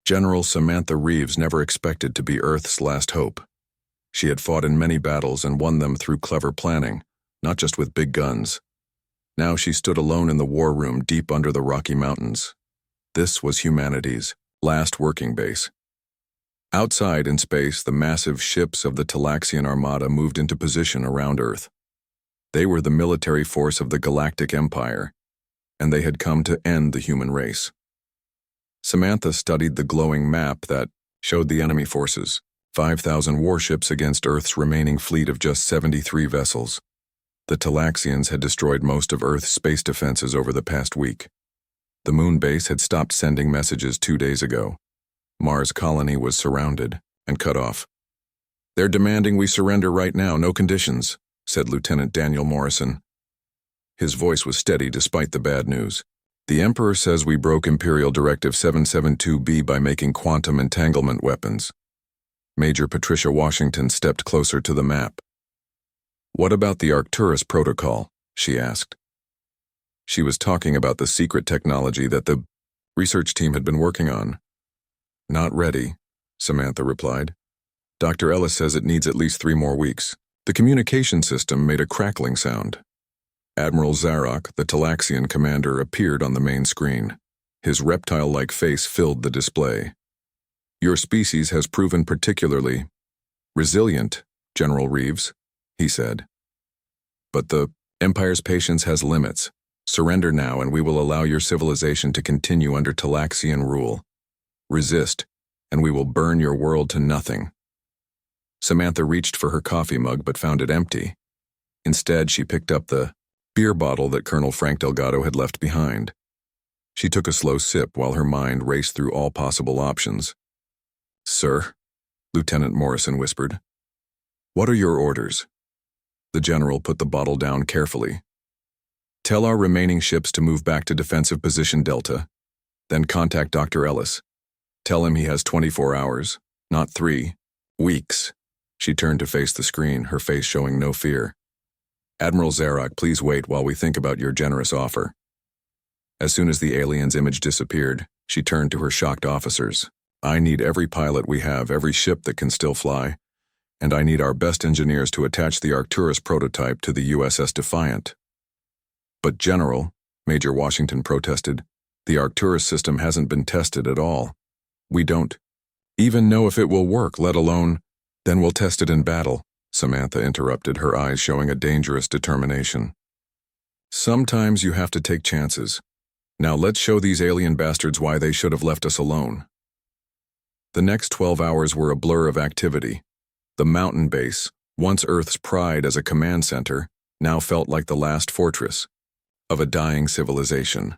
General Samantha Reeves never expected to be Earth's last hope. She had fought in many battles and won them through clever planning, not just with big guns. Now she stood alone in the war room deep under the Rocky Mountains. This was humanity's last working base. Outside in space, the massive ships of the Talaxian Armada moved into position around Earth. They were the military force of the Galactic Empire, and they had come to end the human race. Samantha studied the glowing map that showed the enemy forces, 5,000 warships against Earth's remaining fleet of just 73 vessels. The Talaxians had destroyed most of Earth's space defenses over the past week. The moon base had stopped sending messages 2 days ago. Mars colony was surrounded and cut off. "They're demanding we surrender right now, no conditions," said Lieutenant Daniel Morrison. His voice was steady despite the bad news. "The Emperor says we broke Imperial Directive 772B by making quantum entanglement weapons." Major Patricia Washington stepped closer to the map. "What about the Arcturus Protocol?" she asked. She was talking about the secret technology that the research team had been working on. "Not ready," Samantha replied. "Dr. Ellis says it needs at least 3 more weeks." The communication system made a crackling sound. Admiral Zarok, the Talaxian commander, appeared on the main screen. His reptile-like face filled the display. "Your species has proven particularly resilient, General Reeves," he said. "But the Empire's patience has limits. Surrender now and we will allow your civilization to continue under Talaxian rule. Resist, and we will burn your world to nothing." Samantha reached for her coffee mug but found it empty. Instead, she picked up the beer bottle that Colonel Frank Delgado had left behind. She took a slow sip while her mind raced through all possible options. "Sir," Lieutenant Morrison whispered. "What are your orders?" The general put the bottle down carefully. "Tell our remaining ships to move back to defensive position Delta. Then contact Dr. Ellis. Tell him he has 24 hours, not 3 weeks." She turned to face the screen, her face showing no fear. "Admiral Zarok, please wait while we think about your generous offer." As soon as the alien's image disappeared, she turned to her shocked officers. "I need every pilot we have, every ship that can still fly, and I need our best engineers to attach the Arcturus prototype to the USS Defiant." "But General," Major Washington protested, "the Arcturus system hasn't been tested at all. We don't even know if it will work, let alone—" "Then we'll test it in battle," Samantha interrupted, her eyes showing a dangerous determination. "Sometimes you have to take chances. Now let's show these alien bastards why they should have left us alone." The next 12 hours were a blur of activity. The mountain base, once Earth's pride as a command center, now felt like the last fortress of a dying civilization.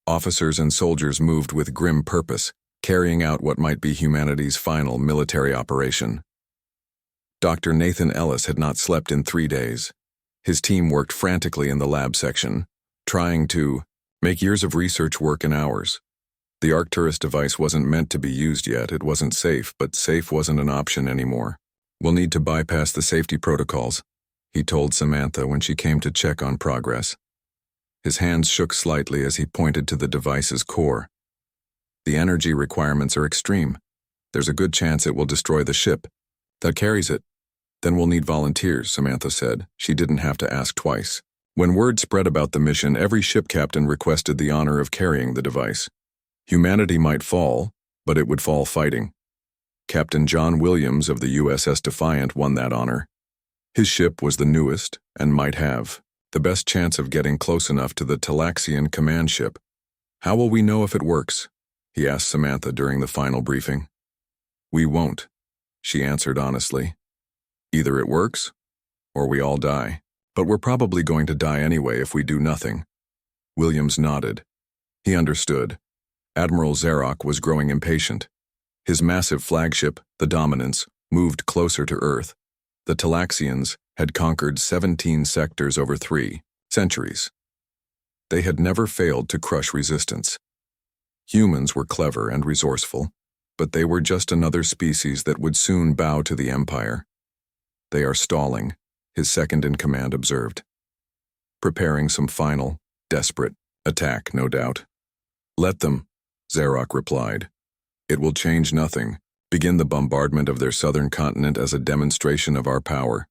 Officers and soldiers moved with grim purpose, carrying out what might be humanity's final military operation. Dr. Nathan Ellis had not slept in 3 days. His team worked frantically in the lab section, trying to make years of research work in hours. The Arcturus device wasn't meant to be used yet. It wasn't safe, but safe wasn't an option anymore. "We'll need to bypass the safety protocols," he told Samantha when she came to check on progress. His hands shook slightly as he pointed to the device's core. "The energy requirements are extreme. There's a good chance it will destroy the ship that carries it." "Then we'll need volunteers," Samantha said. She didn't have to ask twice. When word spread about the mission, every ship captain requested the honor of carrying the device. Humanity might fall, but it would fall fighting. Captain John Williams of the USS Defiant won that honor. His ship was the newest and might have the best chance of getting close enough to the Talaxian command ship. "How will we know if it works?" he asked Samantha during the final briefing. "We won't," she answered honestly. "Either it works, or we all die. But we're probably going to die anyway if we do nothing." Williams nodded. He understood. Admiral Zarok was growing impatient. His massive flagship, the Dominance, moved closer to Earth. The Talaxians had conquered 17 sectors over 3 centuries. They had never failed to crush resistance. Humans were clever and resourceful, but they were just another species that would soon bow to the Empire. "They are stalling," his second-in-command observed. "Preparing some final, desperate attack, no doubt." "Let them," Zarok replied. It will change nothing. Begin the bombardment of their southern continent as a demonstration of our power.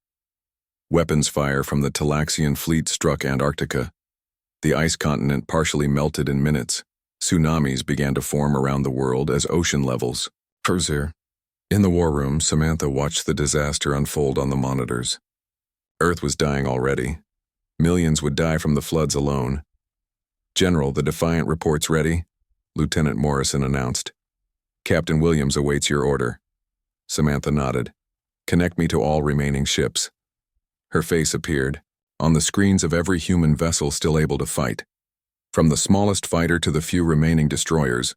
Weapons fire from the Talaxian fleet struck Antarctica. The ice continent partially melted in minutes. Tsunamis began to form around the world as ocean levels. Herzir. In the war room, Samantha watched the disaster unfold on the monitors. Earth was dying already. Millions would die from the floods alone. General, the Defiant report's ready, Lieutenant Morrison announced. Captain Williams awaits your order. Samantha nodded. Connect me to all remaining ships. Her face appeared, on the screens of every human vessel still able to fight. From the smallest fighter to the few remaining destroyers,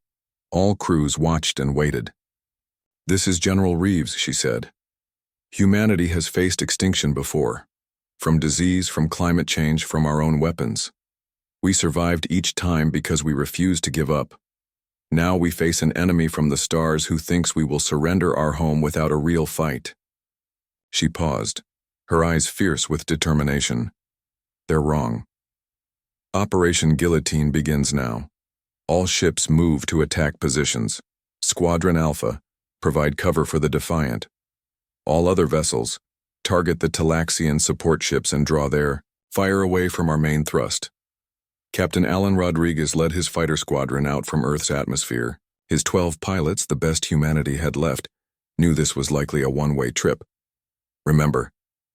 all crews watched and waited. This is General Reeves, she said. Humanity has faced extinction before. From disease, from climate change, from our own weapons. We survived each time because we refused to give up. Now we face an enemy from the stars who thinks we will surrender our home without a real fight. She paused, her eyes fierce with determination. They're wrong. Operation Guillotine begins now. All ships move to attack positions. Squadron Alpha, provide cover for the Defiant. All other vessels, target the Talaxian support ships and draw there. Fire away from our main thrust. Captain Alan Rodriguez led his fighter squadron out from Earth's atmosphere. His 12 pilots, the best humanity had left, knew this was likely a one-way trip. Remember,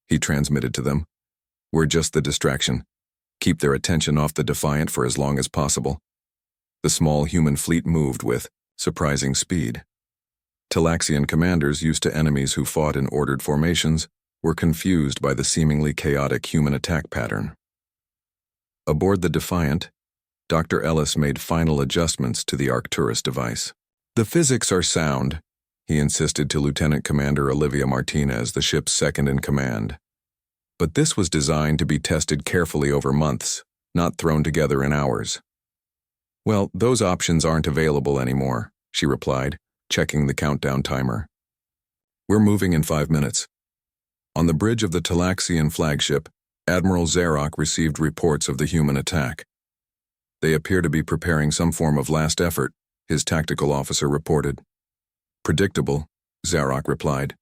he transmitted to them, we're just the distraction. Keep their attention off the Defiant for as long as possible. The small human fleet moved with surprising speed. Talaxian commanders used to enemies who fought in ordered formations were confused by the seemingly chaotic human attack pattern. Aboard the Defiant, Dr. Ellis made final adjustments to the Arcturus device. The physics are sound, he insisted to Lieutenant Commander Olivia Martinez, the ship's second-in-command. But this was designed to be tested carefully over months, not thrown together in hours. Well, those options aren't available anymore, she replied, checking the countdown timer. We're moving in 5 minutes. On the bridge of the Talaxian flagship, Admiral Zarok received reports of the human attack. They appear to be preparing some form of last effort, his tactical officer reported. Predictable, Zarok replied.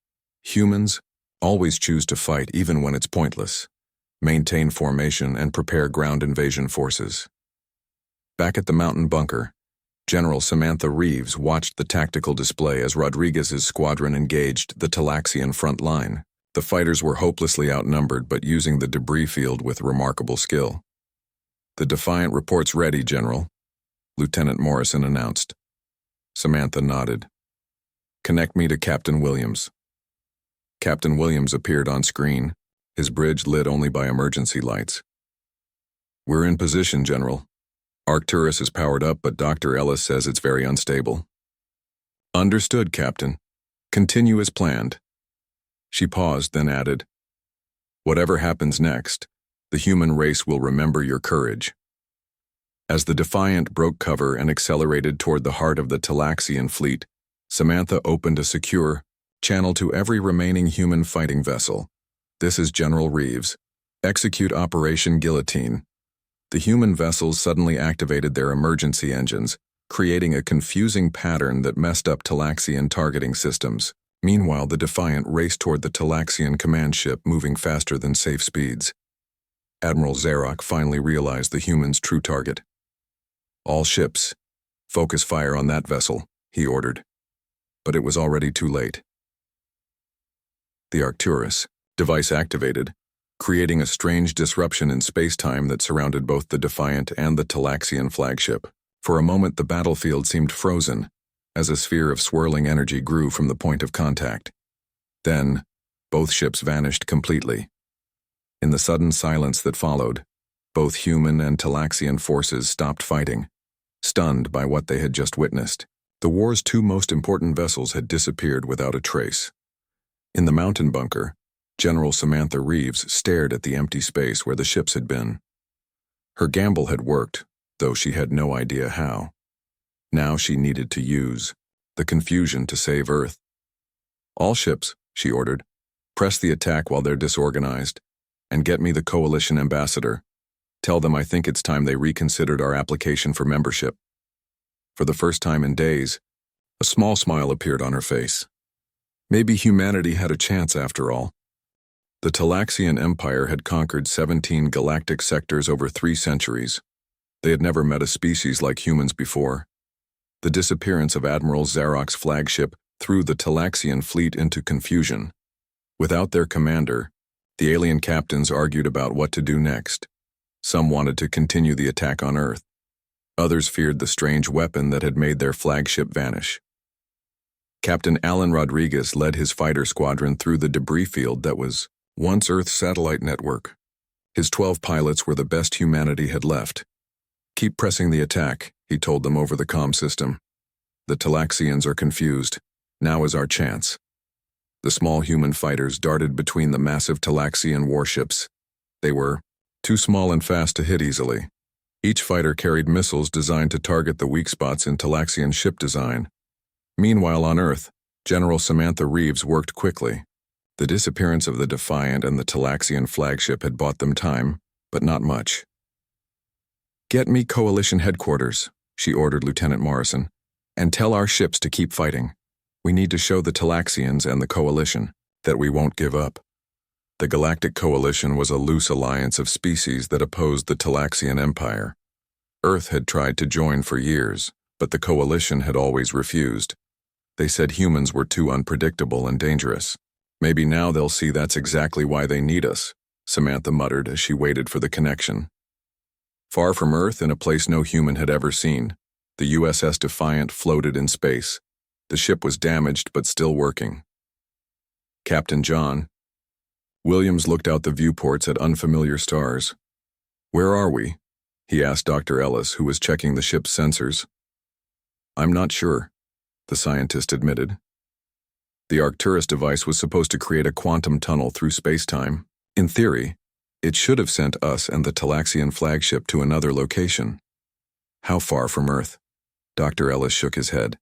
Humans always choose to fight even when it's pointless. Maintain formation and prepare ground invasion forces. Back at the mountain bunker, General Samantha Reeves watched the tactical display as Rodriguez's squadron engaged the Talaxian front line. The fighters were hopelessly outnumbered but using the debris field with remarkable skill. The Defiant report's ready, General, Lieutenant Morrison announced. Samantha nodded. Connect me to Captain Williams. Captain Williams appeared on screen, his bridge lit only by emergency lights. We're in position, General. Arcturus is powered up, but Dr. Ellis says it's very unstable. Understood, Captain. Continue as planned. She paused, then added, whatever happens next, the human race will remember your courage. As the Defiant broke cover and accelerated toward the heart of the Talaxian fleet, Samantha opened a secure channel to every remaining human fighting vessel. This is General Reeves. Execute Operation Guillotine. The human vessels suddenly activated their emergency engines, creating a confusing pattern that messed up Talaxian targeting systems. Meanwhile, the Defiant raced toward the Talaxian command ship, moving faster than safe speeds. Admiral Zarok finally realized the humans' true target. All ships, focus fire on that vessel, he ordered. But it was already too late. The Arcturus, device activated, creating a strange disruption in space-time that surrounded both the Defiant and the Talaxian flagship. For a moment, the battlefield seemed frozen, as a sphere of swirling energy grew from the point of contact. Then, both ships vanished completely. In the sudden silence that followed, both human and Talaxian forces stopped fighting, stunned by what they had just witnessed. The war's two most important vessels had disappeared without a trace. In the mountain bunker, General Samantha Reeves stared at the empty space where the ships had been. Her gamble had worked, though she had no idea how. Now she needed to use the confusion to save Earth. All ships, she ordered, press the attack while they're disorganized, and get me the coalition ambassador. Tell them I think it's time they reconsidered our application for membership. For the first time in days, A small smile appeared on her face. Maybe humanity had a chance after all. The Talaxian Empire had conquered 17 galactic sectors over 3 centuries. They had never met a species like humans before. The disappearance of Admiral Zarok's flagship threw the Talaxian fleet into confusion. Without their commander, the alien captains argued about what to do next. Some wanted to continue the attack on Earth. Others feared the strange weapon that had made their flagship vanish. Captain Alan Rodriguez led his fighter squadron through the debris field that was once Earth's satellite network. His 12 pilots were the best humanity had left. "Keep pressing the attack," he told them over the comm system. "The Talaxians are confused. Now is our chance." The small human fighters darted between the massive Talaxian warships. They were too small and fast to hit easily. Each fighter carried missiles designed to target the weak spots in Talaxian ship design. Meanwhile on Earth, General Samantha Reeves worked quickly. The disappearance of the Defiant and the Talaxian flagship had bought them time, but not much. "Get me Coalition headquarters," she ordered Lieutenant Morrison, "and tell our ships to keep fighting. We need to show the Talaxians and the Coalition that we won't give up." The Galactic Coalition was a loose alliance of species that opposed the Talaxian Empire. Earth had tried to join for years, but the Coalition had always refused. They said humans were too unpredictable and dangerous. "Maybe now they'll see that's exactly why they need us," Samantha muttered as she waited for the connection. Far from Earth, in a place no human had ever seen, the USS Defiant floated in space. The ship was damaged but still working. "Captain John." Williams looked out the viewports at unfamiliar stars. "Where are we?" he asked Dr. Ellis, who was checking the ship's sensors. "I'm not sure," the scientist admitted. The Arcturus device was supposed to create a quantum tunnel through space-time. In theory, it should have sent us and the Talaxian flagship to another location. "How far from Earth?" Dr. Ellis shook his head.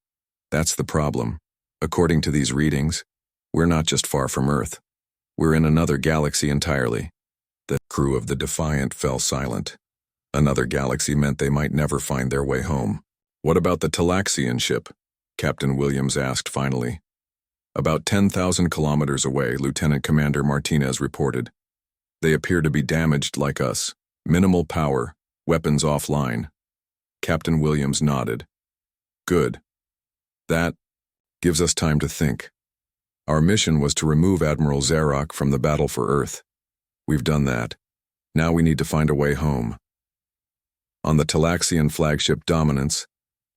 "That's the problem. According to these readings, we're not just far from Earth. We're in another galaxy entirely." The crew of the Defiant fell silent. Another galaxy meant they might never find their way home. "What about the Talaxian ship?" Captain Williams asked finally. "About 10,000 kilometers away," Lieutenant Commander Martinez reported. "They appear to be damaged like us. Minimal power, weapons offline." Captain Williams nodded. "Good. That gives us time to think. Our mission was to remove Admiral Zarok from the battle for Earth. We've done that. Now we need to find a way home." On the Talaxian flagship Dominance,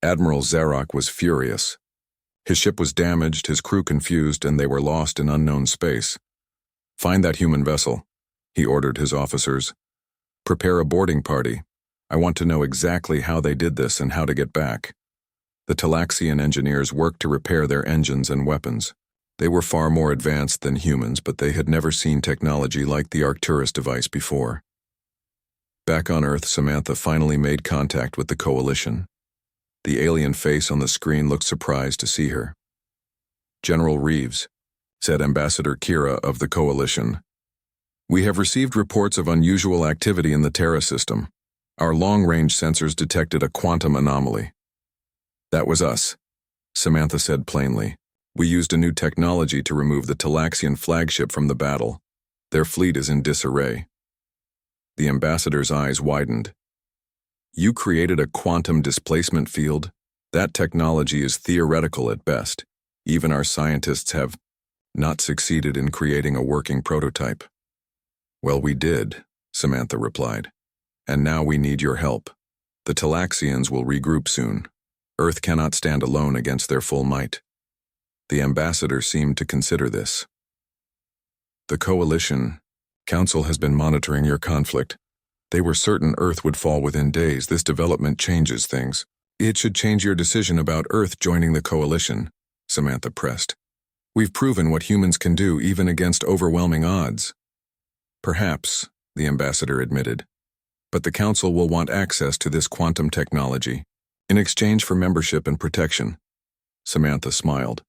Admiral Zarok was furious. His ship was damaged, his crew confused, and they were lost in unknown space. "Find that human vessel," he ordered his officers. "Prepare a boarding party. I want to know exactly how they did this and how to get back." The Talaxian engineers worked to repair their engines and weapons. They were far more advanced than humans, but they had never seen technology like the Arcturus device before. Back on Earth, Samantha finally made contact with the Coalition. The alien face on the screen looked surprised to see her. "General Reeves," said Ambassador Kira of the Coalition, "we have received reports of unusual activity in the Terra system. Our long-range sensors detected a quantum anomaly." "That was us," Samantha said plainly. "We used a new technology to remove the Talaxian flagship from the battle. Their fleet is in disarray." The ambassador's eyes widened. "You created a quantum displacement field? That technology is theoretical at best. Even our scientists have not succeeded in creating a working prototype." "Well, we did," Samantha replied. "And now we need your help. The Talaxians will regroup soon. Earth cannot stand alone against their full might." The ambassador seemed to consider this. "The Coalition Council has been monitoring your conflict. They were certain Earth would fall within days. This development changes things. It should change your decision about Earth joining the Coalition," Samantha pressed. "We've proven what humans can do even against overwhelming odds." "Perhaps," the ambassador admitted. "But the Council will want access to this quantum technology in exchange for membership and protection." Samantha smiled.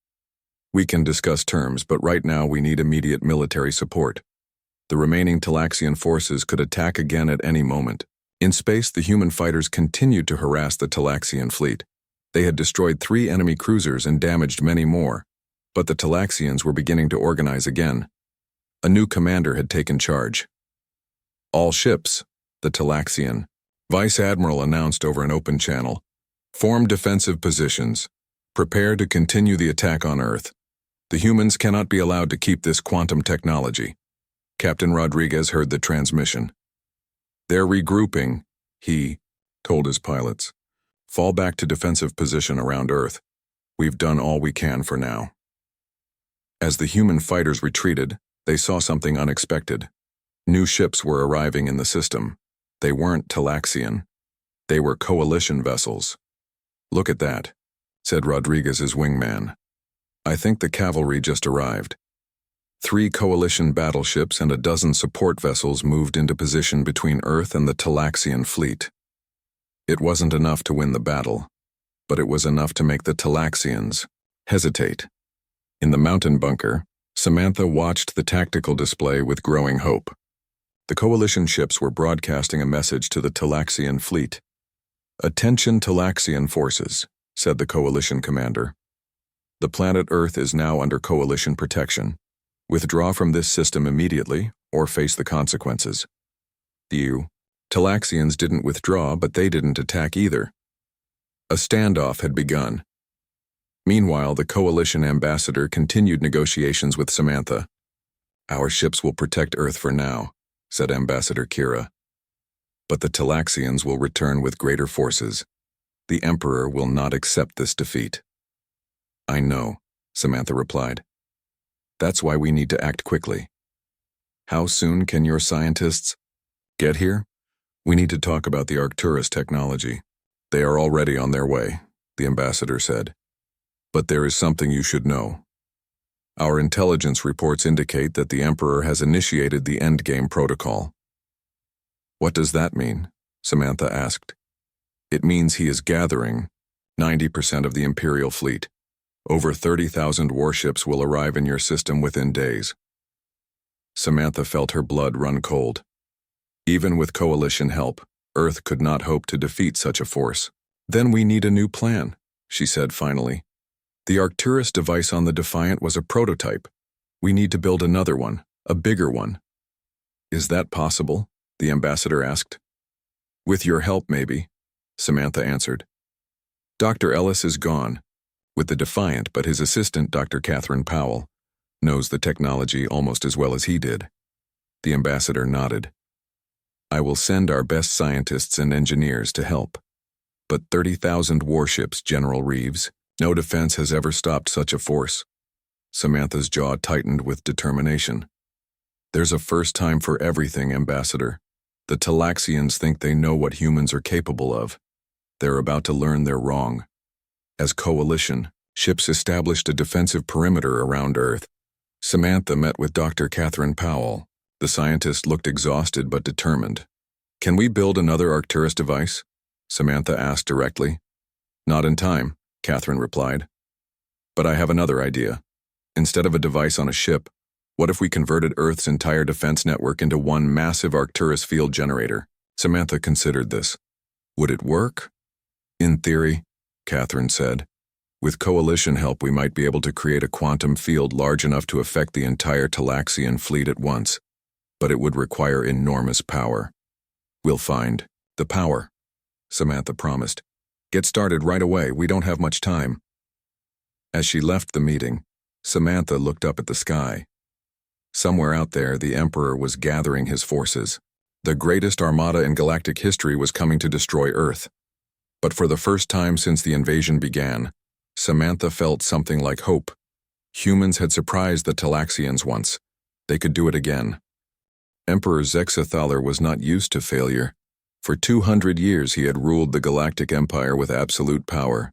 "We can discuss terms, but right now we need immediate military support. The remaining Talaxian forces could attack again at any moment. In space, the human fighters continued to harass the Talaxian fleet. They had destroyed 3 enemy cruisers and damaged many more, but the Talaxians were beginning to organize again. A new commander had taken charge. "All ships," the Talaxian Vice Admiral announced over an open channel, "form defensive positions. Prepare to continue the attack on Earth. The humans cannot be allowed to keep this quantum technology." Captain Rodriguez heard the transmission. "They're regrouping," he told his pilots. "Fall back to defensive position around Earth. We've done all we can for now." As the human fighters retreated, they saw something unexpected. New ships were arriving in the system. They weren't Talaxian. They were coalition vessels. "Look at that," said Rodriguez's wingman. "I think the cavalry just arrived." 3 coalition battleships and a dozen support vessels moved into position between Earth and the Talaxian fleet. It wasn't enough to win the battle, but it was enough to make the Talaxians hesitate. In the mountain bunker, Samantha watched the tactical display with growing hope. The coalition ships were broadcasting a message to the Talaxian fleet. "Attention Talaxian forces," said the coalition commander. "The planet Earth is now under coalition protection. Withdraw from this system immediately or face the consequences." The Talaxians didn't withdraw, but they didn't attack either. A standoff had begun. Meanwhile, the coalition ambassador continued negotiations with Samantha. "Our ships will protect Earth for now," said Ambassador Kira. "But the Talaxians will return with greater forces. The Emperor will not accept this defeat." "I know," Samantha replied. "That's why we need to act quickly." "How soon can your scientists get here?" "We need to talk about the Arcturus technology." "They are already on their way," the ambassador said. "But there is something you should know. Our intelligence reports indicate that the Emperor has initiated the Endgame protocol." "What does that mean?" Samantha asked. "It means he is gathering 90% of the Imperial fleet. Over 30,000 warships will arrive in your system within days." Samantha felt her blood run cold. Even with coalition help, Earth could not hope to defeat such a force. "Then we need a new plan," she said finally. "The Arcturus device on the Defiant was a prototype. We need to build another one, a bigger one." "Is that possible?" the ambassador asked. "With your help, maybe," Samantha answered. "Dr. Ellis is gone with the Defiant, but his assistant, Dr. Catherine Powell, knows the technology almost as well as he did." The ambassador nodded. "I will send our best scientists and engineers to help. But 30,000 warships, General Reeves. No defense has ever stopped such a force." Samantha's jaw tightened with determination. "There's a first time for everything, Ambassador. The Talaxians think they know what humans are capable of. They're about to learn they're wrong." As coalition, ships established a defensive perimeter around Earth. Samantha met with Dr. Catherine Powell. The scientist looked exhausted but determined. "Can we build another Arcturus device?" Samantha asked directly. "Not in time," Catherine replied. "But I have another idea. Instead of a device on a ship, what if we converted Earth's entire defense network into one massive Arcturus field generator?" Samantha considered this. "Would it work?" "In theory," Catherine said. "With coalition help, we might be able to create a quantum field large enough to affect the entire Talaxian fleet at once. But it would require enormous power." "We'll find the power," Samantha promised. "Get started right away, we don't have much time." As she left the meeting, Samantha looked up at the sky. Somewhere out there, the Emperor was gathering his forces. The greatest armada in galactic history was coming to destroy Earth. But for the first time since the invasion began, Samantha felt something like hope. Humans had surprised the Talaxians once. They could do it again. Emperor Zexathalar was not used to failure. For 200 years he had ruled the Galactic Empire with absolute power.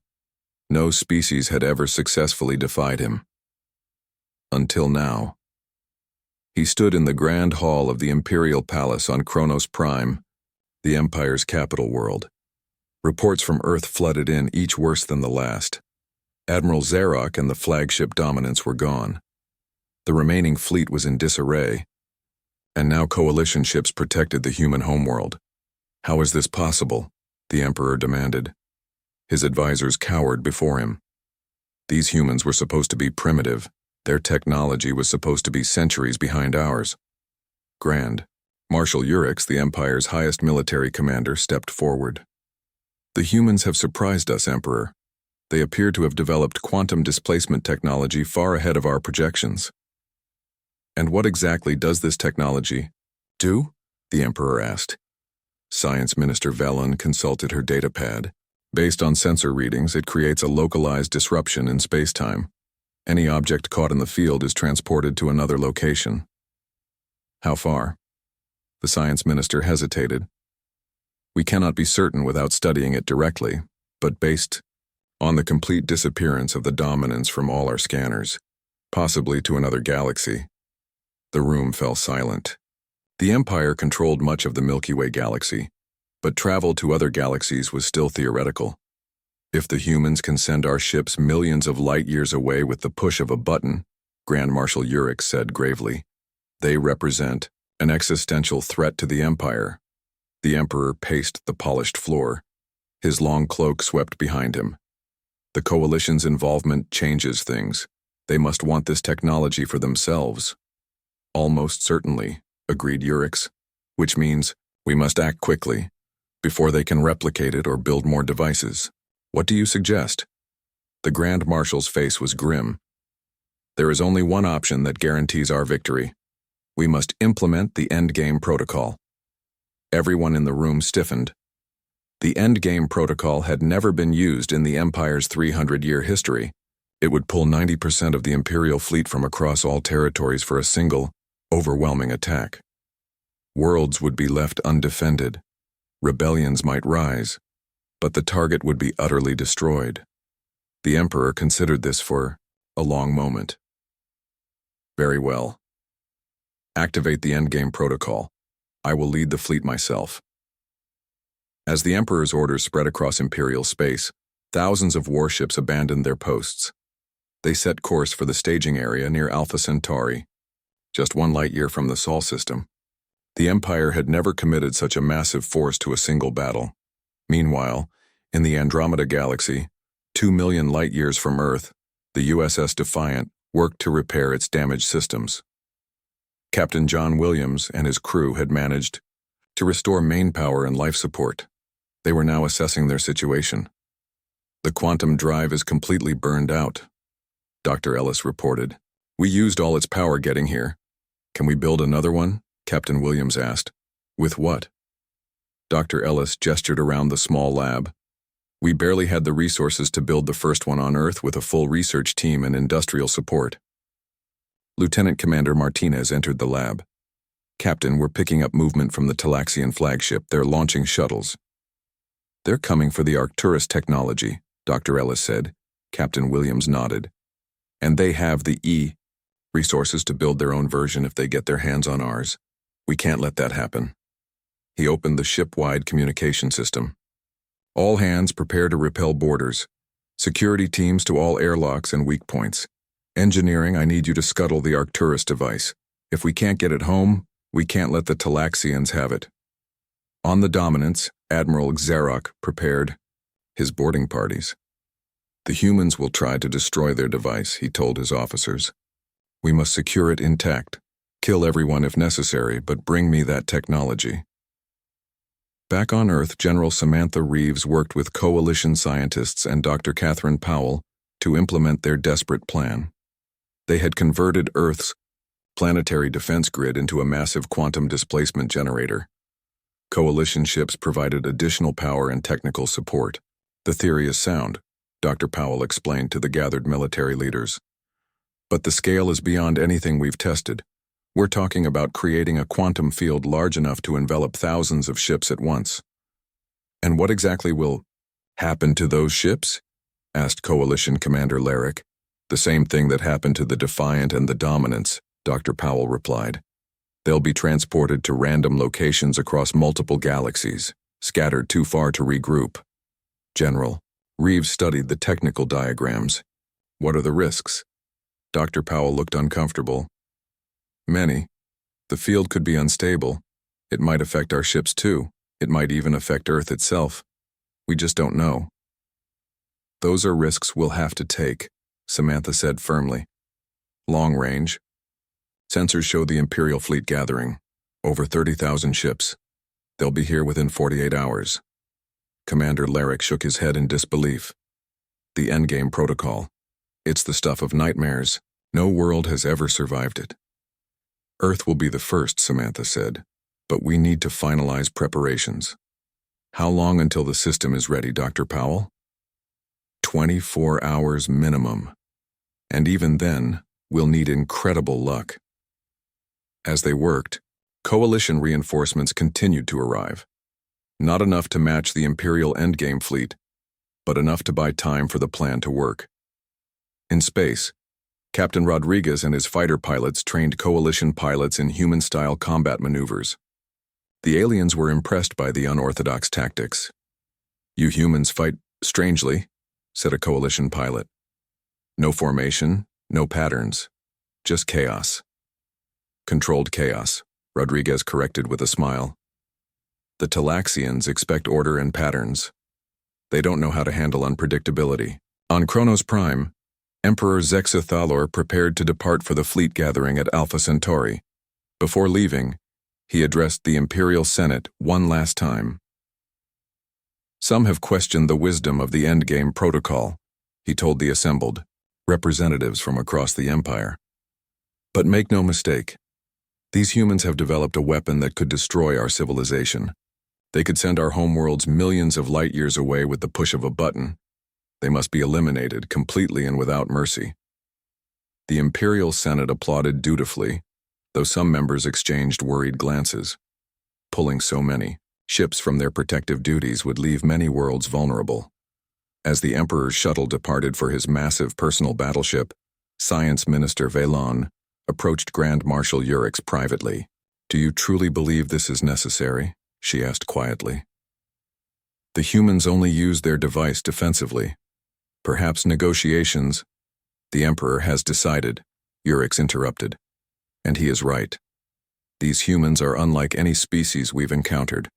No species had ever successfully defied him. Until now. He stood in the grand hall of the Imperial Palace on Kronos Prime, the Empire's capital world. Reports from Earth flooded in, each worse than the last. Admiral Zarok and the flagship Dominance were gone. The remaining fleet was in disarray. And now coalition ships protected the human homeworld. "How is this possible?" the Emperor demanded. His advisors cowered before him. These humans were supposed to be primitive. Their technology was supposed to be centuries behind ours. Grand Marshal Urix, the Empire's highest military commander, stepped forward. The humans have surprised us, Emperor. They appear to have developed quantum displacement technology far ahead of our projections. And what exactly does this technology do? The Emperor asked. Science Minister Velen consulted her datapad. Based on sensor readings, it creates a localized disruption in space-time. Any object caught in the field is transported to another location. How far? The Science Minister hesitated. We cannot be certain without studying it directly, but based on the complete disappearance of the dominance from all our scanners, possibly to another galaxy. The room fell silent. The Empire controlled much of the Milky Way galaxy, but travel to other galaxies was still theoretical. If the humans can send our ships millions of light years away with the push of a button, Grand Marshal Urix said gravely, they represent an existential threat to the Empire. The Emperor paced the polished floor. His long cloak swept behind him. The Coalition's involvement changes things. They must want this technology for themselves. Almost certainly, agreed Urix, which means we must act quickly, before they can replicate it or build more devices. What do you suggest? The Grand Marshal's face was grim. There is only one option that guarantees our victory. We must implement the Endgame protocol. Everyone in the room stiffened. The Endgame protocol had never been used in the Empire's 300-year history. It would pull 90% of the Imperial fleet from across all territories for a single, overwhelming attack. Worlds would be left undefended. Rebellions might rise, but the target would be utterly destroyed. The Emperor considered this for a long moment. Very well. Activate the Endgame protocol. I will lead the fleet myself. As the Emperor's orders spread across Imperial space, thousands of warships abandoned their posts. They set course for the staging area near Alpha Centauri, just 1 light-year from the Sol system. The Empire had never committed such a massive force to a single battle. Meanwhile, in the Andromeda Galaxy, 2 million light-years from Earth, the USS Defiant worked to repair its damaged systems. Captain John Williams and his crew had managed to restore main power and life support. They were now assessing their situation. The quantum drive is completely burned out, Dr. Ellis reported. We used all its power getting here. Can we build another one? Captain Williams asked. With what? Dr. Ellis gestured around the small lab. We barely had the resources to build the first one on Earth with a full research team and industrial support. Lieutenant Commander Martinez entered the lab. Captain, we're picking up movement from the Talaxian flagship. They're launching shuttles. They're coming for the Arcturus technology, Dr. Ellis said. Captain Williams nodded. And they have the resources to build their own version if they get their hands on ours. We can't let that happen. He opened the ship-wide communication system. All hands prepare to repel boarders. Security teams to all airlocks and weak points. Engineering, I need you to scuttle the Arcturus device. If we can't get it home, we can't let the Talaxians have it. On the Dominance, Admiral Xerok prepared his boarding parties. The humans will try to destroy their device, he told his officers. We must secure it intact. Kill everyone if necessary, but bring me that technology. Back on Earth, General Samantha Reeves worked with Coalition scientists and Dr. Catherine Powell to implement their desperate plan. They had converted Earth's planetary defense grid into a massive quantum displacement generator. Coalition ships provided additional power and technical support. The theory is sound, Dr. Powell explained to the gathered military leaders. But the scale is beyond anything we've tested. We're talking about creating a quantum field large enough to envelop thousands of ships at once. And what exactly will happen to those ships? Asked Coalition Commander Larrick. The same thing that happened to the Defiant and the Dominance, Dr. Powell replied. They'll be transported to random locations across multiple galaxies, scattered too far to regroup. General, Reeves studied the technical diagrams. What are the risks? Dr. Powell looked uncomfortable. Many. The field could be unstable. It might affect our ships too. It might even affect Earth itself. We just don't know. Those are risks we'll have to take, Samantha said firmly. Long range. Sensors show the Imperial fleet gathering. Over 30,000 ships. They'll be here within 48 hours. Commander Larrick shook his head in disbelief. The Endgame protocol. It's the stuff of nightmares. No world has ever survived it. Earth will be the first, Samantha said, but we need to finalize preparations. How long until the system is ready, Dr. Powell? 24 hours minimum. And even then, we'll need incredible luck. As they worked, coalition reinforcements continued to arrive. Not enough to match the Imperial Endgame fleet, but enough to buy time for the plan to work. In space, Captain Rodriguez and his fighter pilots trained coalition pilots in human-style combat maneuvers. The aliens were impressed by the unorthodox tactics. "You humans fight strangely," said a coalition pilot. "No formation, no patterns, just chaos." "Controlled chaos," Rodriguez corrected with a smile. "The Talaxians expect order and patterns. They don't know how to handle unpredictability." On Kronos Prime, Emperor Zexathalor prepared to depart for the fleet gathering at Alpha Centauri. Before leaving, he addressed the Imperial Senate one last time. "Some have questioned the wisdom of the Endgame protocol," he told the assembled representatives from across the Empire. "But make no mistake, these humans have developed a weapon that could destroy our civilization. They could send our homeworlds millions of light years away with the push of a button. They must be eliminated completely and without mercy." The Imperial Senate applauded dutifully, though some members exchanged worried glances. Pulling so many ships from their protective duties would leave many worlds vulnerable. As the Emperor's shuttle departed for his massive personal battleship, Science Minister Velon approached Grand Marshal Urix privately. "Do you truly believe this is necessary?" she asked quietly. "The humans only use their device defensively. Perhaps negotiations—" "The Emperor has decided," Urix interrupted. "And he is right. These humans are unlike any species we've encountered.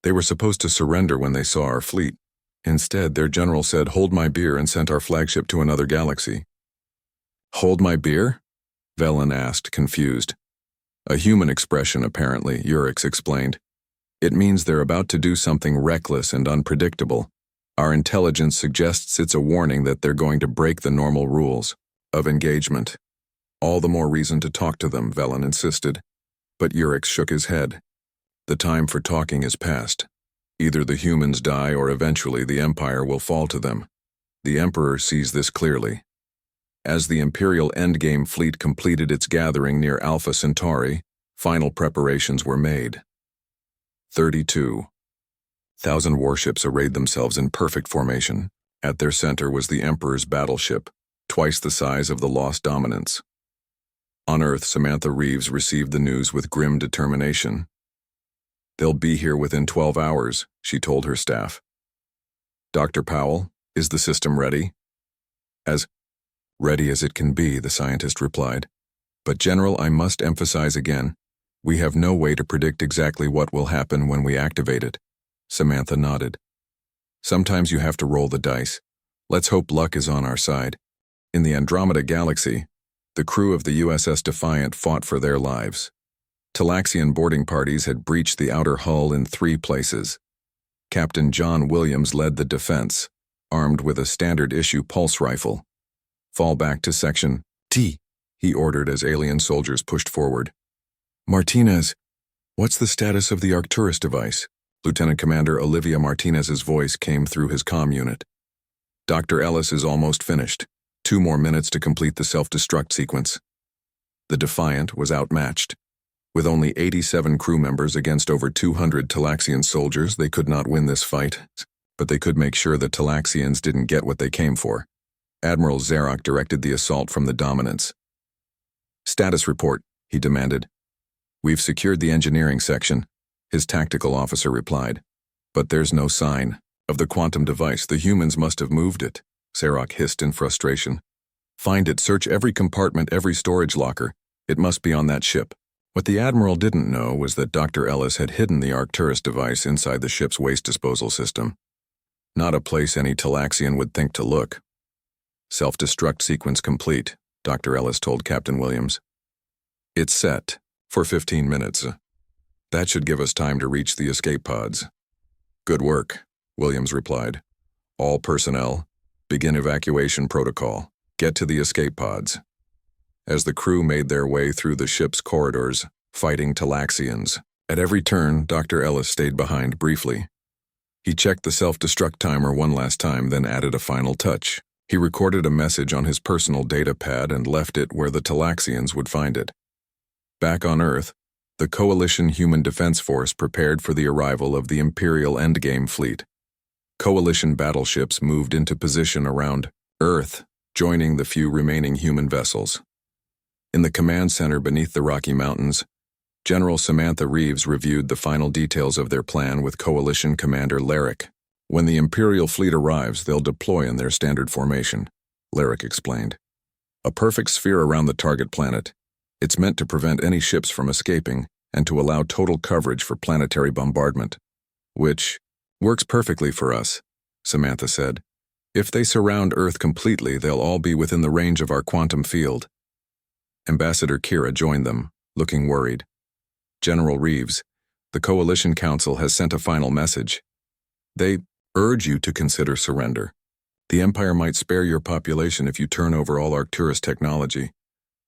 They were supposed to surrender when they saw our fleet. Instead, their general said, 'Hold my beer,' and sent our flagship to another galaxy." "Hold my beer?" Velen asked, confused. "A human expression, apparently," Urix explained. "It means they're about to do something reckless and unpredictable. Our intelligence suggests it's a warning that they're going to break the normal rules of engagement." "All the more reason to talk to them," Velen insisted. But Urix shook his head. "The time for talking is past. Either the humans die or eventually the Empire will fall to them. The Emperor sees this clearly." As the Imperial Endgame fleet completed its gathering near Alpha Centauri, final preparations were made. 32,000 warships arrayed themselves in perfect formation. At their center was the Emperor's battleship, twice the size of the Lost Dominance. On Earth, Samantha Reeves received the news with grim determination. "They'll be here within 12 hours, she told her staff. "Dr. Powell, is the system ready?" "As ready as it can be," the scientist replied. "But General, I must emphasize again, we have no way to predict exactly what will happen when we activate it." Samantha nodded. "Sometimes you have to roll the dice. Let's hope luck is on our side." In the Andromeda Galaxy, the crew of the USS Defiant fought for their lives. Talaxian boarding parties had breached the outer hull in 3 places. Captain John Williams led the defense, armed with a standard-issue pulse rifle. "Fall back to Section T," he ordered as alien soldiers pushed forward. "Martinez, what's the status of the Arcturus device?" Lieutenant Commander Olivia Martinez's voice came through his comm unit. "Dr. Ellis is almost finished. 2 more minutes to complete the self-destruct sequence." The Defiant was outmatched. With only 87 crew members against over 200 Talaxian soldiers, they could not win this fight, but they could make sure the Talaxians didn't get what they came for. Admiral Zarok directed the assault from the Dominance. "Status report," he demanded. "We've secured the engineering section," his tactical officer replied. "But there's no sign of the quantum device. The humans must have moved it," Zarok hissed in frustration. "Find it, search every compartment, every storage locker. It must be on that ship." What the Admiral didn't know was that Dr. Ellis had hidden the Arcturus device inside the ship's waste disposal system. Not a place any Talaxian would think to look. Self-destruct sequence complete, Dr. Ellis told Captain Williams. It's set for 15 minutes. That should give us time to reach the escape pods. Good work, Williams replied. All personnel, begin evacuation protocol. Get to the escape pods. As the crew made their way through the ship's corridors, fighting Talaxians, at every turn, Dr. Ellis stayed behind briefly. He checked the self-destruct timer one last time, then added a final touch. He recorded a message on his personal data pad and left it where the Talaxians would find it. Back on Earth, the Coalition Human Defense Force prepared for the arrival of the Imperial Endgame fleet. Coalition battleships moved into position around Earth, joining the few remaining human vessels. In the command center beneath the Rocky Mountains, General Samantha Reeves reviewed the final details of their plan with Coalition Commander Larrick. When the Imperial fleet arrives, they'll deploy in their standard formation, Larrick explained. A perfect sphere around the target planet. It's meant to prevent any ships from escaping and to allow total coverage for planetary bombardment. Which works perfectly for us, Samantha said. If they surround Earth completely, they'll all be within the range of our quantum field. Ambassador Kira joined them, looking worried. General Reeves, the Coalition Council has sent a final message. They urge you to consider surrender. The Empire might spare your population if you turn over all Arcturus technology.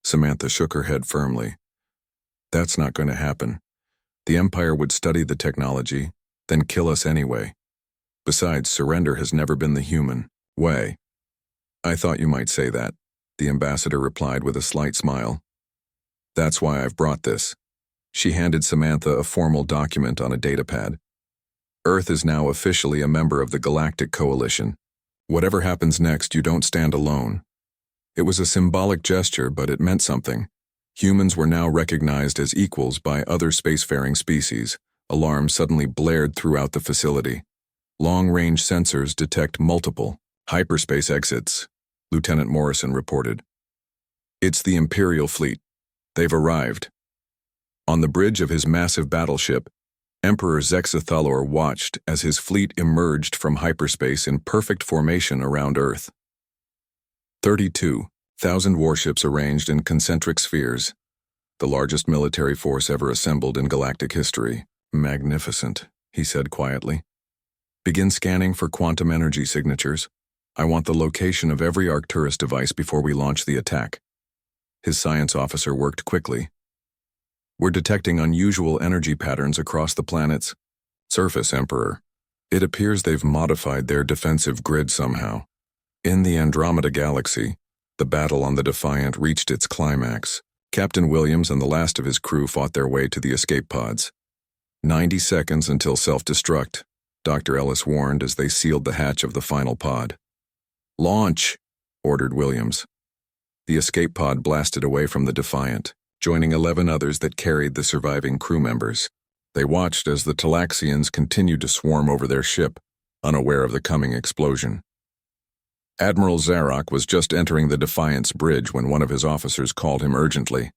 Samantha shook her head firmly. That's not going to happen. The Empire would study the technology, then kill us anyway. Besides, surrender has never been the human way. I thought you might say that, the ambassador replied with a slight smile. That's why I've brought this. She handed Samantha a formal document on a datapad. Earth is now officially a member of the Galactic Coalition. Whatever happens next, you don't stand alone. It was a symbolic gesture, but it meant something. Humans were now recognized as equals by other spacefaring species. Alarms suddenly blared throughout the facility. Long-range sensors detect multiple hyperspace exits, Lieutenant Morrison reported. It's the Imperial fleet. They've arrived. On the bridge of his massive battleship, Emperor Zexathalor watched as his fleet emerged from hyperspace in perfect formation around Earth. 32,000 warships arranged in concentric spheres, the largest military force ever assembled in galactic history. Magnificent, he said quietly. Begin scanning for quantum energy signatures. I want the location of every Arcturus device before we launch the attack. His science officer worked quickly. We're detecting unusual energy patterns across the planet's surface, Emperor. It appears they've modified their defensive grid somehow. In the Andromeda Galaxy, the battle on the Defiant reached its climax. Captain Williams and the last of his crew fought their way to the escape pods. 90 seconds until self-destruct, Dr. Ellis warned as they sealed the hatch of the final pod. Launch, ordered Williams. The escape pod blasted away from the Defiant, joining 11 others that carried the surviving crew members. They watched as the Talaxians continued to swarm over their ship, unaware of the coming explosion. Admiral Zarok was just entering the Defiant's bridge when one of his officers called him urgently.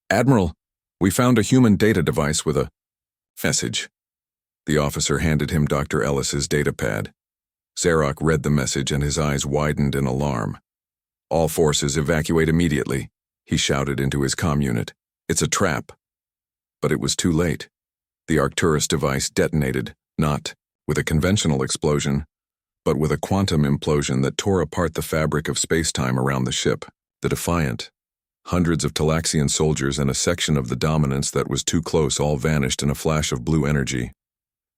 Admiral, we found a human data device with a message. The officer handed him Dr. Ellis's datapad. Zarok read the message and his eyes widened in alarm. All forces evacuate immediately, he shouted into his comm unit. It's a trap. But it was too late. The Arcturus device detonated, not with a conventional explosion, but with a quantum implosion that tore apart the fabric of space-time around the ship. The Defiant. Hundreds of Talaxian soldiers and a section of the Dominance that was too close all vanished in a flash of blue energy.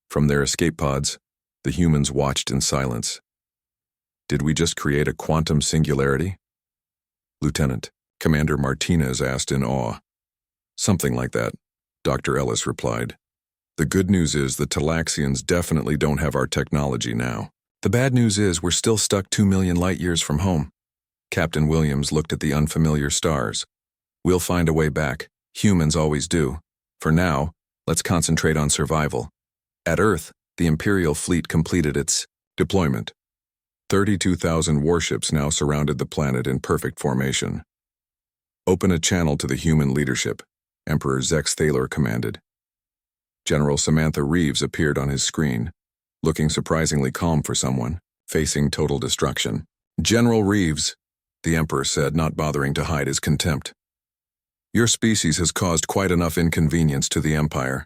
From their escape pods, the humans watched in silence. Did we just create a quantum singularity? Lieutenant, Commander Martinez asked in awe. Something like that, Dr. Ellis replied. The good news is the Talaxians definitely don't have our technology now. The bad news is we're still stuck 2 million light-years from home. Captain Williams looked at the unfamiliar stars. We'll find a way back. Humans always do. For now, let's concentrate on survival. At Earth, the Imperial fleet completed its deployment. 32,000 warships now surrounded the planet in perfect formation. Open a channel to the human leadership, Emperor Zex Thaler commanded. General Samantha Reeves appeared on his screen. looking surprisingly calm for someone facing total destruction. "General Reeves," the Emperor said, not bothering to hide his contempt. "Your species has caused quite enough inconvenience to the Empire.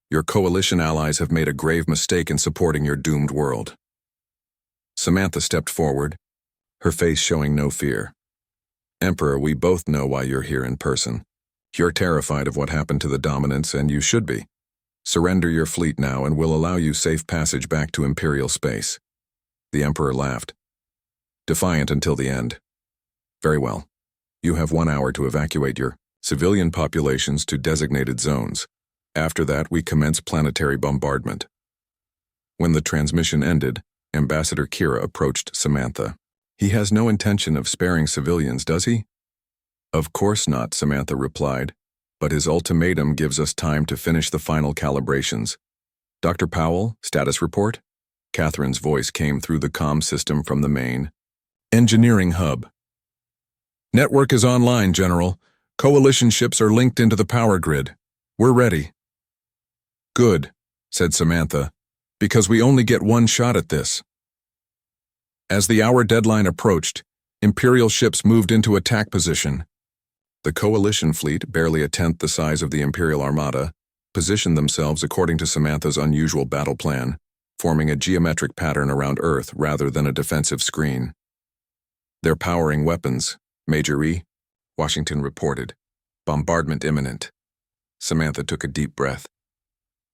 Your coalition allies have made a grave mistake in supporting your doomed world." Samantha stepped forward, her face showing no fear. "Emperor, we both know why you're here in person. You're terrified of what happened to the Dominants, and you should be. Surrender your fleet now, and we'll allow you safe passage back to Imperial space." The Emperor laughed, defiant until the end. "Very well. You have 1 hour to evacuate your civilian populations to designated zones. After that, we commence planetary bombardment." When the transmission ended, Ambassador Kira approached Samantha. "He has no intention of sparing civilians, does he?" "Of course not," Samantha replied, "but his ultimatum gives us time to finish the final calibrations. Dr. Powell, status report?" Catherine's voice came through the comm system from the main engineering hub. "Network is online, General. Coalition ships are linked into the power grid. We're ready." "Good," said Samantha, "because we only get one shot at this." As the hour deadline approached, Imperial ships moved into attack position. The Coalition fleet, barely a tenth the size of the Imperial Armada, positioned themselves according to Samantha's unusual battle plan, forming a geometric pattern around Earth rather than a defensive screen. "They're powering weapons, Major E," Washington reported. "Bombardment imminent." Samantha took a deep breath.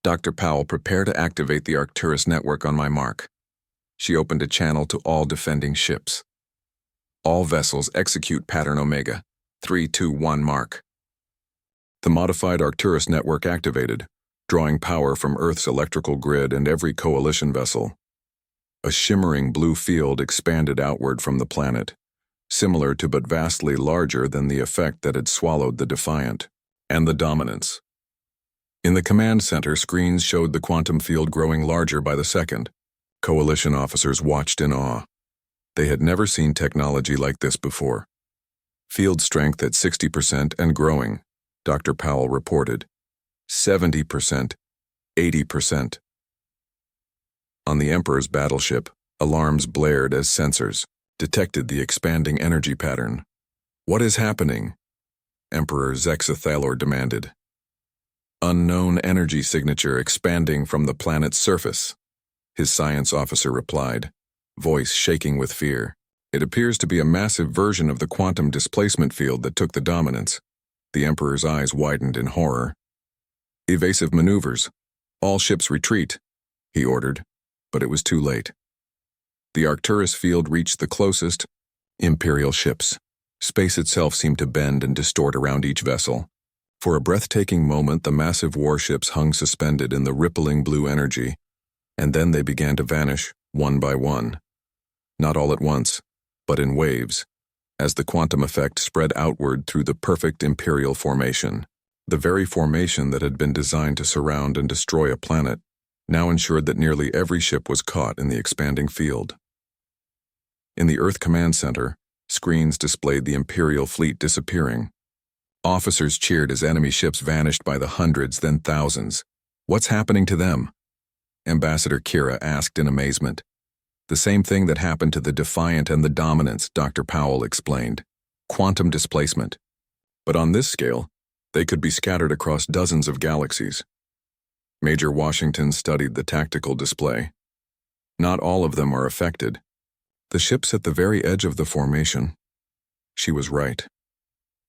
"Dr. Powell, prepare to activate the Arcturus network on my mark." She opened a channel to all defending ships. "All vessels execute pattern Omega. 3-2-1 mark." The modified Arcturus network activated, drawing power from Earth's electrical grid and every coalition vessel. A shimmering blue field expanded outward from the planet, similar to but vastly larger than the effect that had swallowed the Defiant and the Dominants. In the command center, screens showed the quantum field growing larger by the second. Coalition officers watched in awe. They had never seen technology like this before. "Field strength at 60% and growing," Dr. Powell reported. 70%, 80%. On the Emperor's battleship, alarms blared as sensors detected the expanding energy pattern. "What is happening?" Emperor Zexathalor demanded. "Unknown energy signature expanding from the planet's surface," his science officer replied, voice shaking with fear. "It appears to be a massive version of the quantum displacement field that took the Dominants." The Emperor's eyes widened in horror. "Evasive maneuvers. All ships retreat," he ordered, but it was too late. The Arcturus field reached the closest Imperial ships. Space itself seemed to bend and distort around each vessel. For a breathtaking moment, the massive warships hung suspended in the rippling blue energy, and then they began to vanish, one by one. Not all at once, but in waves, as the quantum effect spread outward through the perfect Imperial formation. The very formation that had been designed to surround and destroy a planet now ensured that nearly every ship was caught in the expanding field. In the Earth Command Center, screens displayed the Imperial fleet disappearing. Officers cheered as enemy ships vanished by the hundreds, then thousands. "What's happening to them?" Ambassador Kira asked in amazement. "The same thing that happened to the Defiant and the Dominants," Dr. Powell explained. "Quantum displacement. But on this scale, they could be scattered across dozens of galaxies." Major Washington studied the tactical display. "Not all of them are affected. The ships at the very edge of the formation." She was right.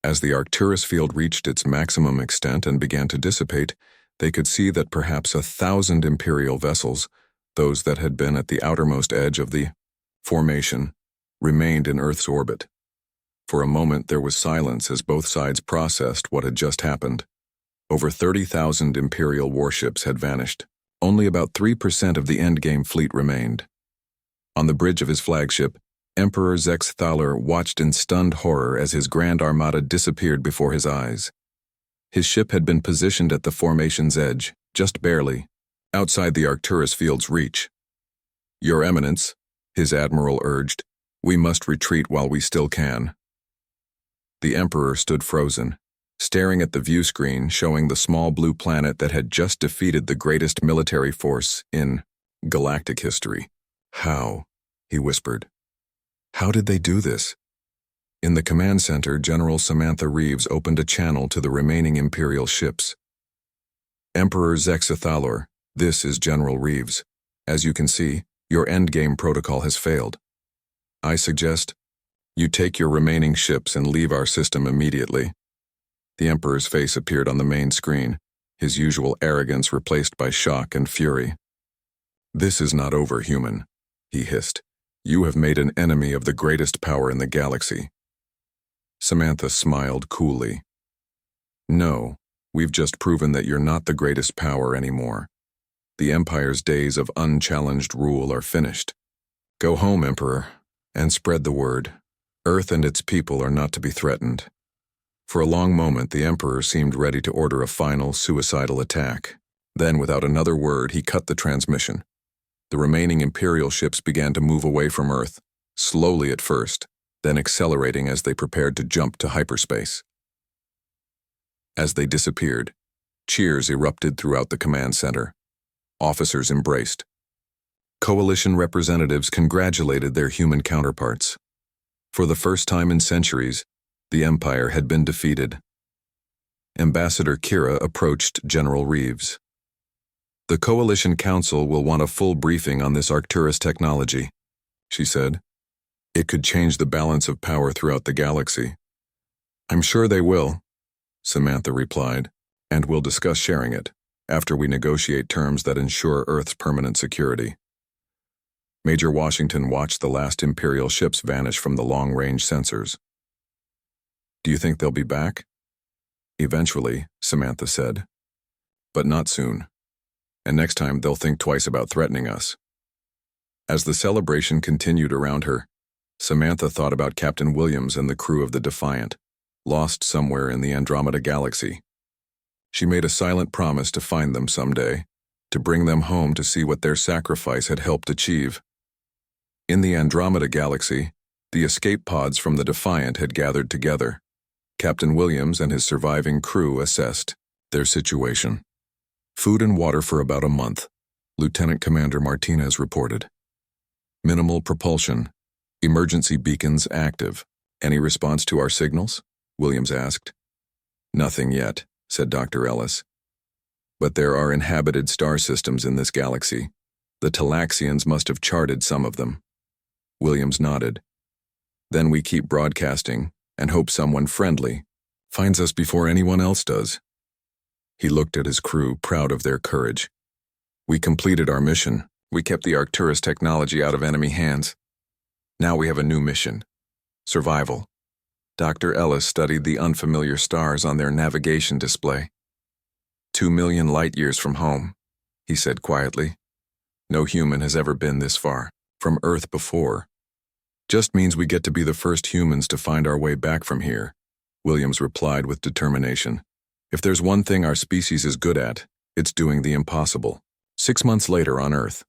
As the Arcturus field reached its maximum extent and began to dissipate, they could see that perhaps 1,000 Imperial vessels, those that had been at the outermost edge of the formation, remained in Earth's orbit. For a moment there was silence as both sides processed what had just happened. Over 30,000 Imperial warships had vanished. Only about 3% of the Endgame fleet remained. On the bridge of his flagship, Emperor Zexathalor watched in stunned horror as his Grand Armada disappeared before his eyes. His ship had been positioned at the formation's edge, just barely, outside the Arcturus field's reach. "Your Eminence," his admiral urged, "we must retreat while we still can." The Emperor stood frozen, staring at the view screen showing the small blue planet that had just defeated the greatest military force in Galactic history. How? He whispered. How did they do this? In the command center, General Samantha Reeves opened a channel to the remaining Imperial ships. Emperor Zexathalor, this is General Reeves. As you can see, your Endgame protocol has failed. I suggest you take your remaining ships and leave our system immediately. The Emperor's face appeared on the main screen, his usual arrogance replaced by shock and fury. This is not over, human, he hissed. You have made an enemy of the greatest power in the galaxy. Samantha smiled coolly. No, we've just proven that you're not the greatest power anymore. The Empire's days of unchallenged rule are finished. Go home, Emperor, and spread the word. Earth and its people are not to be threatened. For a long moment, the Emperor seemed ready to order a final suicidal attack. Then, without another word, he cut the transmission. The remaining Imperial ships began to move away from Earth, slowly at first, then accelerating as they prepared to jump to hyperspace. As they disappeared, cheers erupted throughout the command center. Officers embraced. Coalition representatives congratulated their human counterparts. For the first time in centuries, the Empire had been defeated. Ambassador Kira approached General Reeves. The Coalition Council will want a full briefing on this Arcturus technology, she said. It could change the balance of power throughout the galaxy. I'm sure they will, Samantha replied, and we'll discuss sharing it after we negotiate terms that ensure Earth's permanent security. Major Washington watched the last Imperial ships vanish from the long-range sensors. Do you think they'll be back? Eventually, Samantha said. But not soon. And next time they'll think twice about threatening us. As the celebration continued around her, Samantha thought about Captain Williams and the crew of the Defiant, lost somewhere in the Andromeda Galaxy. She made a silent promise to find them someday, to bring them home to see what their sacrifice had helped achieve. In the Andromeda Galaxy, the escape pods from the Defiant had gathered together. Captain Williams and his surviving crew assessed their situation. Food and water for about a month, Lieutenant Commander Martinez reported. Minimal propulsion. Emergency beacons active. Any response to our signals? Williams asked. Nothing yet, said Dr. Ellis. But there are inhabited star systems in this galaxy. The Talaxians must have charted some of them. Williams nodded. Then we keep broadcasting and hope someone friendly finds us before anyone else does. He looked at his crew, proud of their courage. We completed our mission. We kept the Arcturus technology out of enemy hands. Now we have a new mission. Survival. Dr. Ellis studied the unfamiliar stars on their navigation display. 2 million light-years from home, he said quietly. No human has ever been this far from Earth before. Just means we get to be the first humans to find our way back from here, Williams replied with determination. If there's one thing our species is good at, it's doing the impossible. 6 months later on Earth,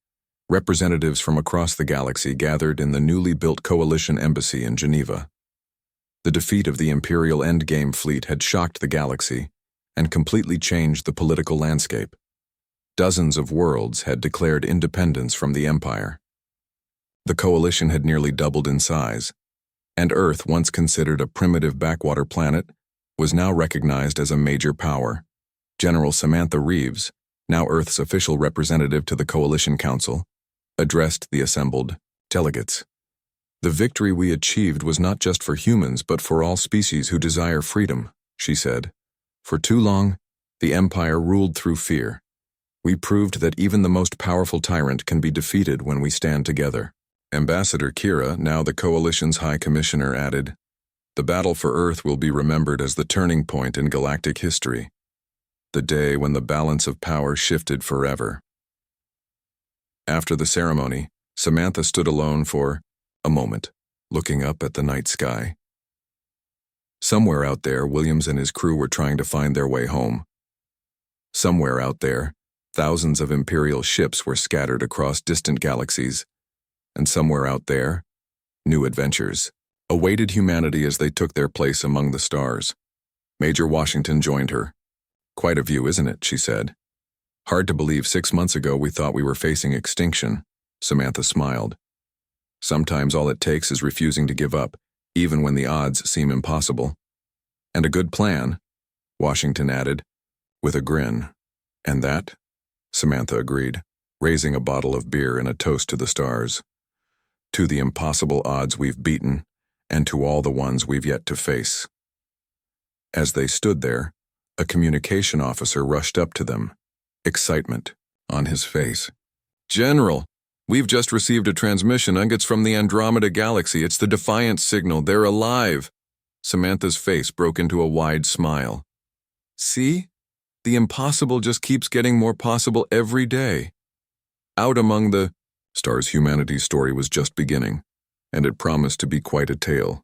representatives from across the galaxy gathered in the newly built Coalition Embassy in Geneva. The defeat of the Imperial Endgame fleet had shocked the galaxy and completely changed the political landscape. Dozens of worlds had declared independence from the Empire. The Coalition had nearly doubled in size, and Earth, once considered a primitive backwater planet, was now recognized as a major power. General Samantha Reeves, now Earth's official representative to the Coalition Council, addressed the assembled delegates. The victory we achieved was not just for humans but for all species who desire freedom, she said. For too long, the Empire ruled through fear. We proved that even the most powerful tyrant can be defeated when we stand together. Ambassador Kira, now the Coalition's High Commissioner, added, The battle for Earth will be remembered as the turning point in galactic history, the day when the balance of power shifted forever. After the ceremony, Samantha stood alone for a moment, looking up at the night sky. Somewhere out there, Williams and his crew were trying to find their way home. Somewhere out there, thousands of Imperial ships were scattered across distant galaxies. And somewhere out there, new adventures awaited humanity as they took their place among the stars. Major Washington joined her. Quite a view, isn't it? She said. Hard to believe 6 months ago we thought we were facing extinction, Samantha smiled. Sometimes all it takes is refusing to give up, even when the odds seem impossible. And a good plan, Washington added, with a grin. And that? Samantha agreed, raising a bottle of beer in a toast to the stars. To the impossible odds we've beaten, and to all the ones we've yet to face. As they stood there, a communication officer rushed up to them, excitement on his face. "General, we've just received a transmission. It's from the Andromeda Galaxy. It's the Defiance signal. They're alive." Samantha's face broke into a wide smile. "See? The impossible just keeps getting more possible every day." Out among the stars, humanity's story was just beginning, and it promised to be quite a tale.